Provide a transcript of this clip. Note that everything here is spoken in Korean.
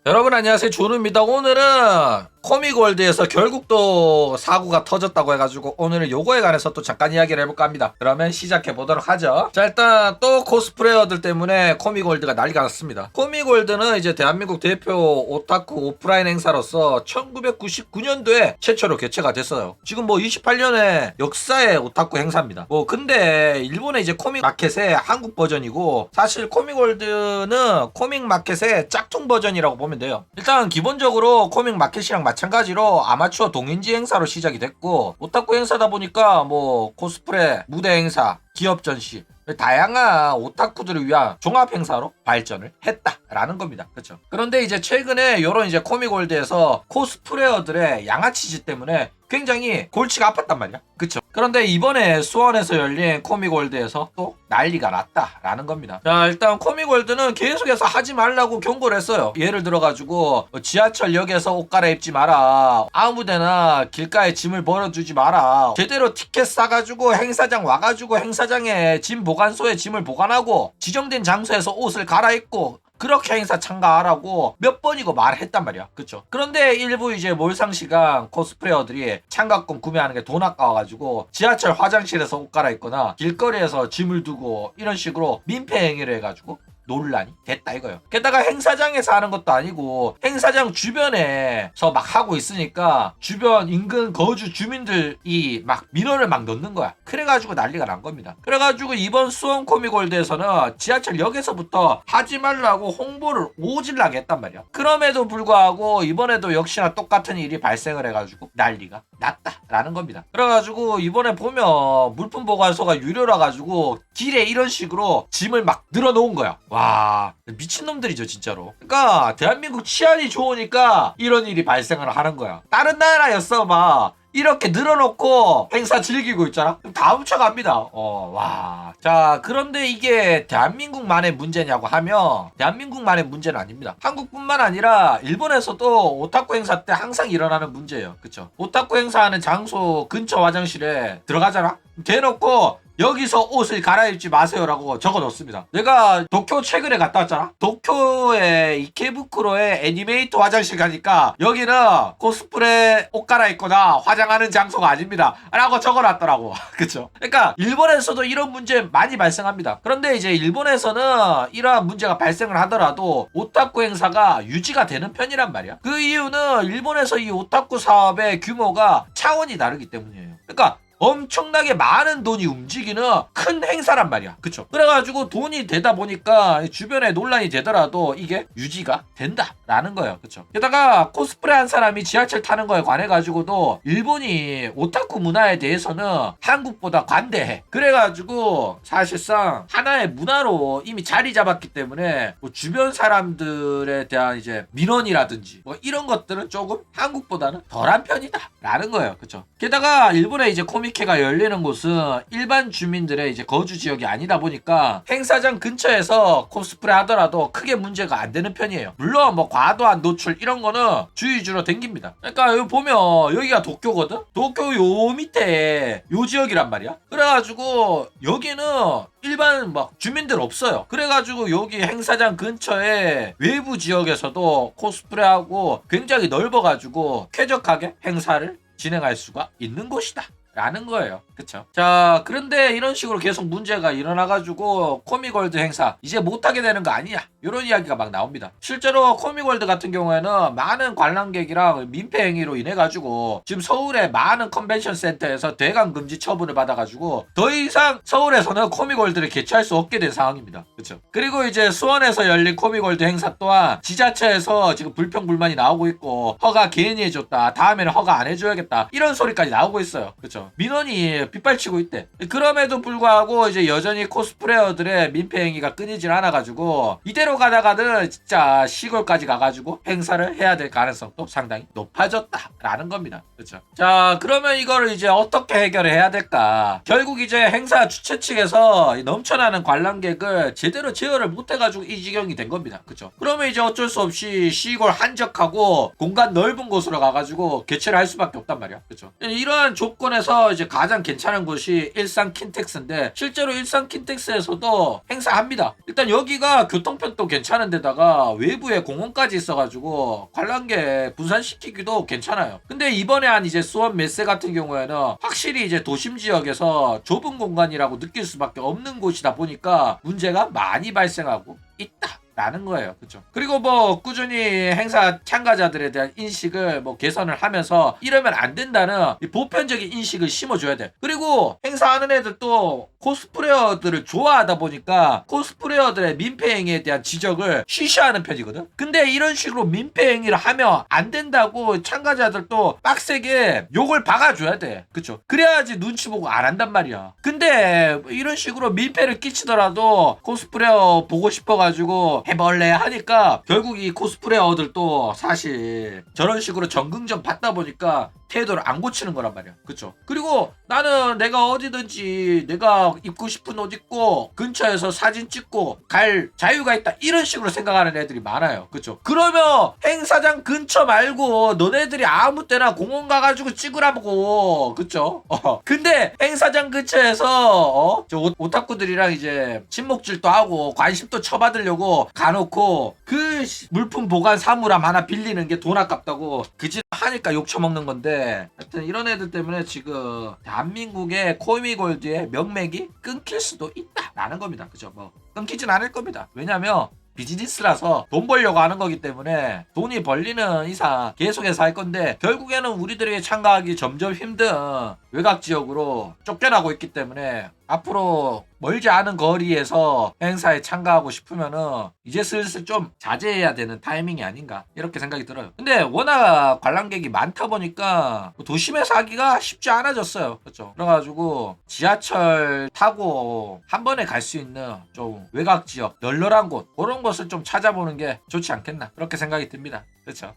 여러분 안녕하세요, 준우입니다. 오늘은 코믹월드에서 결국 또 사고가 터졌다고 해가지고 오늘은 요거에 관해서 또 잠깐 이야기를 해볼까 합니다. 그러면 시작해보도록 하죠. 자, 일단 또 코스프레어들 때문에 코믹월드가 난리가 났습니다. 코믹월드는 이제 대한민국 대표 오타쿠 오프라인 행사로서 1999년도에 최초로 개최가 됐어요. 지금 뭐 28년의 역사의 오타쿠 행사입니다. 뭐 근데 일본의 이제 코믹 마켓의 한국 버전이고, 사실 코믹월드는 코믹 마켓의 짝퉁 버전이라고 보면 돼요. 일단 기본적으로 코믹 마켓이랑 마찬가지로 아마추어 동인지 행사로 시작이 됐고, 오타쿠 행사다 보니까 뭐 코스프레, 무대 행사, 기업 전시, 다양한 오타쿠들을 위한 종합 행사로 발전을 했다라는 겁니다. 그렇죠? 그런데 이제 최근에 요런 이제 코믹월드에서 코스프레어들의 양아치 짓 때문에 굉장히 골치가 아팠단 말이야. 그쵸? 그런데 이번에 수원에서 열린 코믹월드에서 또 난리가 났다라는 겁니다. 자, 일단 코믹월드는 계속해서 하지 말라고 경고를 했어요. 예를 들어가지고 지하철역에서 옷 갈아입지 마라, 아무데나 길가에 짐을 버려두지 마라, 제대로 티켓 싸가지고 행사장 와가지고 행사장에 짐 보관소에 짐을 보관하고 지정된 장소에서 옷을 갈아입고 그렇게 행사 참가하라고 몇 번이고 말을 했단 말이야. 그쵸? 그런데 일부 이제 몰상시간 코스프레어들이 참가권 구매하는 게 돈 아까워가지고 지하철 화장실에서 옷 갈아입거나 길거리에서 짐을 두고 이런 식으로 민폐 행위를 해가지고 논란이 됐다 이거예요. 게다가 행사장에서 하는 것도 아니고 행사장 주변에서 막 하고 있으니까 주변 인근 거주 주민들이 막 민원을 막 넣는 거야. 그래가지고 난리가 난 겁니다. 그래가지고 이번 수원 코믹월드에서는 지하철역에서부터 하지 말라고 홍보를 오질나게 했단 말이야. 그럼에도 불구하고 이번에도 역시나 똑같은 일이 발생을 해가지고 난리가 났다라는 겁니다. 그래가지고 이번에 보면 물품 보관소가 유료라 가지고 길에 이런 식으로 짐을 막 늘어놓은 거야. 와, 미친놈들이죠 진짜로. 그러니까 대한민국 치안이 좋으니까 이런 일이 발생을 하는 거야. 다른 나라였어 막 이렇게 늘어놓고 행사 즐기고 있잖아. 그럼 다 훔쳐갑니다. 와. 자, 그런데 이게 대한민국만의 문제냐고 하면 대한민국만의 문제는 아닙니다. 한국뿐만 아니라 일본에서도 오타쿠 행사 때 항상 일어나는 문제예요. 그쵸? 오타쿠 행사하는 장소 근처 화장실에 들어가잖아? 대놓고 여기서 옷을 갈아입지 마세요라고 적어 놓습니다. 내가 도쿄 최근에 갔다 왔잖아. 도쿄의 이케부쿠로의 애니메이터 화장실 가니까 여기는 코스프레 옷 갈아입거나 화장하는 장소가 아닙니다 라고 적어 놨더라고. 그쵸? 그러니까 일본에서도 이런 문제 많이 발생합니다. 그런데 이제 일본에서는 이러한 문제가 발생을 하더라도 오타쿠 행사가 유지가 되는 편이란 말이야. 그 이유는 일본에서 이 오타쿠 사업의 규모가 차원이 다르기 때문이에요. 그러니까 엄청나게 많은 돈이 움직이는 큰 행사란 말이야. 그쵸? 그래가지고 돈이 되다 보니까 주변에 논란이 되더라도 이게 유지가 된다라는 거예요. 그쵸? 게다가 코스프레 한 사람이 지하철 타는 거에 관해가지고도 일본이 오타쿠 문화에 대해서는 한국보다 관대해. 그래가지고 사실상 하나의 문화로 이미 자리 잡았기 때문에 뭐 주변 사람들에 대한 이제 민원이라든지 뭐 이런 것들은 조금 한국보다는 덜한 편이다 라는 거예요. 그쵸? 게다가 일본의 이제 코믹회가 열리는 곳은 일반 주민들의 이제 거주 지역이 아니다 보니까 행사장 근처에서 코스프레 하더라도 크게 문제가 안 되는 편이에요. 물론 뭐 과도한 노출 이런 거는 주의주로 댕깁니다. 그러니까 여기 보면 여기가 도쿄거든? 도쿄 요 밑에 요 지역이란 말이야. 그래가지고 여기는 일반 막 주민들 없어요. 그래가지고 여기 행사장 근처에 외부 지역에서도 코스프레하고 굉장히 넓어가지고 쾌적하게 행사를 진행할 수가 있는 곳이다 라는 거예요. 그쵸? 자, 그런데 이런 식으로 계속 문제가 일어나가지고 코믹월드 행사 이제 못하게 되는 거 아니냐 이런 이야기가 막 나옵니다. 실제로 코믹월드 같은 경우에는 많은 관람객이랑 민폐 행위로 인해가지고 지금 서울의 많은 컨벤션 센터에서 대강 금지 처분을 받아가지고 더 이상 서울에서는 코믹월드를 개최할 수 없게 된 상황입니다. 그쵸? 그리고 이제 수원에서 열린 코믹월드 행사 또한 지자체에서 지금 불평불만이 나오고 있고 허가 괜히 해줬다, 다음에는 허가 안 해줘야겠다 이런 소리까지 나오고 있어요. 그쵸? 민원이 빗발치고 있대. 그럼에도 불구하고 이제 여전히 코스프레어들의 민폐 행위가 끊이질 않아가지고 이대로 가다가는 진짜 시골까지 가가지고 행사를 해야 될 가능성도 상당히 높아졌다라는 겁니다. 그렇죠? 자, 그러면 이거를 이제 어떻게 해결을 해야 될까? 결국 이제 행사 주최 측에서 넘쳐나는 관람객을 제대로 제어를 못해가지고 이 지경이 된 겁니다. 그렇죠? 그러면 이제 어쩔 수 없이 시골 한적하고 공간 넓은 곳으로 가가지고 개최를 할 수밖에 없단 말이야. 그렇죠? 이러한 조건에서 중에서 이제 가장 괜찮은 곳이 일산 킨텍스인데 실제로 일산 킨텍스에서도 행사합니다. 일단 여기가 교통편도 괜찮은 데다가 외부에 공원까지 있어가지고 관람객 분산시키기도 괜찮아요. 근데 이번에 한 이제 수원 메세 같은 경우에는 확실히 이제 도심 지역에서 좁은 공간이라고 느낄 수밖에 없는 곳이다 보니까 문제가 많이 발생하고 있다. 라는 거예요. 그죠? 그리고 뭐 꾸준히 행사 참가자들에 대한 인식을 뭐 개선을 하면서 이러면 안 된다는 이 보편적인 인식을 심어줘야 돼. 그리고 행사하는 애들 또 코스프레어들을 좋아하다 보니까 코스프레어들의 민폐행위에 대한 지적을 쉬쉬하는 편이거든. 근데 이런 식으로 민폐행위를 하면 안 된다고 참가자들도 빡세게 욕을 박아줘야 돼. 그쵸? 그래야지 눈치 보고 안 한단 말이야. 근데 이런 식으로 민폐를 끼치더라도 코스프레어 보고 싶어가지고 해볼래 하니까 결국 이 코스프레어들도 사실 저런 식으로 정긍정 받다 보니까 태도를 안 고치는 거란 말이야. 그쵸? 그리고 나는 내가 어디든지 내가 입고 싶은 옷 입고 근처에서 사진 찍고 갈 자유가 있다 이런 식으로 생각하는 애들이 많아요. 그쵸? 그러면 행사장 근처 말고 너네들이 아무 때나 공원 가가지고 찍으라고. 그쵸? 근데 행사장 근처에서 저 오타쿠들이랑 이제 친목질도 하고 관심도 쳐받으려고 가놓고 그 물품 보관 사물함 하나 빌리는 게 돈 아깝다고 그짓 하니까 욕 처먹는 건데 하여튼 이런 애들 때문에 지금 대한민국의 코미골드의 명맥이 끊길 수도 있다라는 겁니다. 그죠? 뭐 끊기진 않을 겁니다. 왜냐면 비즈니스라서 돈 벌려고 하는 거기 때문에 돈이 벌리는 이상 계속해서 할 건데 결국에는 우리들에게 참가하기 점점 힘든 외곽 지역으로 쫓겨나고 있기 때문에 앞으로 멀지 않은 거리에서 행사에 참가하고 싶으면은 이제 슬슬 좀 자제해야 되는 타이밍이 아닌가 이렇게 생각이 들어요. 근데 워낙 관람객이 많다 보니까 도심에서 하기가 쉽지 않아졌어요. 그렇죠? 그래가지고 지하철 타고 한 번에 갈 수 있는 좀 외곽 지역 널널한 곳 그런 곳을 좀 찾아보는 게 좋지 않겠나 그렇게 생각이 듭니다. 그렇죠?